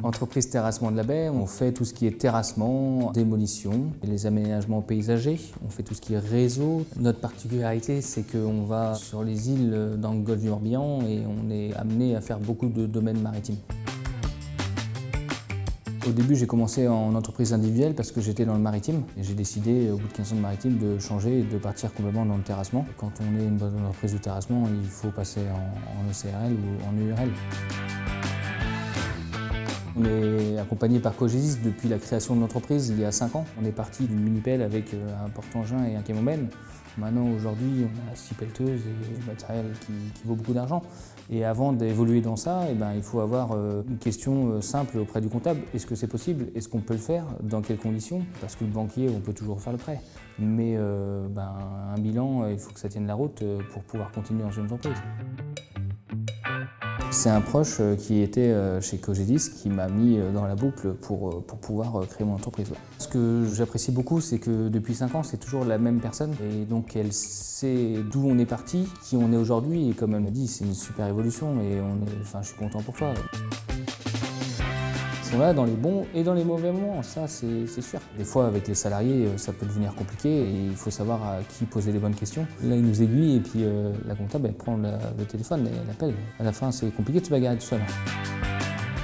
Entreprise Terrassement de la Baie, on fait tout ce qui est terrassement, démolition, les aménagements paysagers, on fait tout ce qui est réseau. Notre particularité, c'est qu'on va sur les îles dans le golfe du Morbihan et on est amené à faire beaucoup de domaines maritimes. Au début, j'ai commencé en entreprise individuelle parce que j'étais dans le maritime. Et j'ai décidé, au bout de 15 ans de maritime, de changer et de partir complètement dans le terrassement. Quand on est une bonne entreprise de terrassement, il faut passer en ECRL ou en URL. On est accompagné par Cogesis depuis la création de l'entreprise il y a 5 ans. On est parti d'une mini-pelle avec un porte-engin et un camion-benne. Maintenant, aujourd'hui, on a 6 pelleteuses et du matériel qui vaut beaucoup d'argent. Et avant d'évoluer dans ça, il faut avoir une question simple auprès du comptable. Est-ce que c'est possible? Est-ce qu'on peut le faire? Dans quelles conditions? Parce que le banquier, on peut toujours faire le prêt. Mais un bilan, il faut que ça tienne la route pour pouvoir continuer dans une entreprise. C'est un proche qui était chez Cogesis qui m'a mis dans la boucle pour pouvoir créer mon entreprise. Ce que j'apprécie beaucoup, c'est que depuis 5 ans, c'est toujours la même personne. Et donc elle sait d'où on est parti, qui on est aujourd'hui. Et comme elle m'a dit, c'est une super évolution et je suis content pour toi. Ils sont là dans les bons et dans les mauvais moments, ça c'est sûr. Des fois avec les salariés ça peut devenir compliqué et il faut savoir à qui poser les bonnes questions. Là ils nous aiguillent et puis la comptable elle prend le téléphone et elle appelle. À la fin c'est compliqué de se bagarrer tout seul.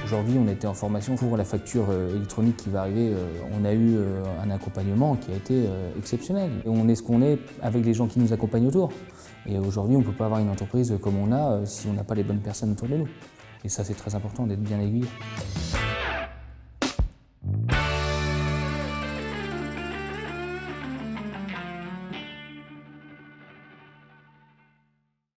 Aujourd'hui on était en formation pour la facture électronique qui va arriver. On a eu un accompagnement qui a été exceptionnel. Et on est ce qu'on est avec les gens qui nous accompagnent autour. Et aujourd'hui on ne peut pas avoir une entreprise comme on a si on n'a pas les bonnes personnes autour de nous. Et ça c'est très important d'être bien aiguillé.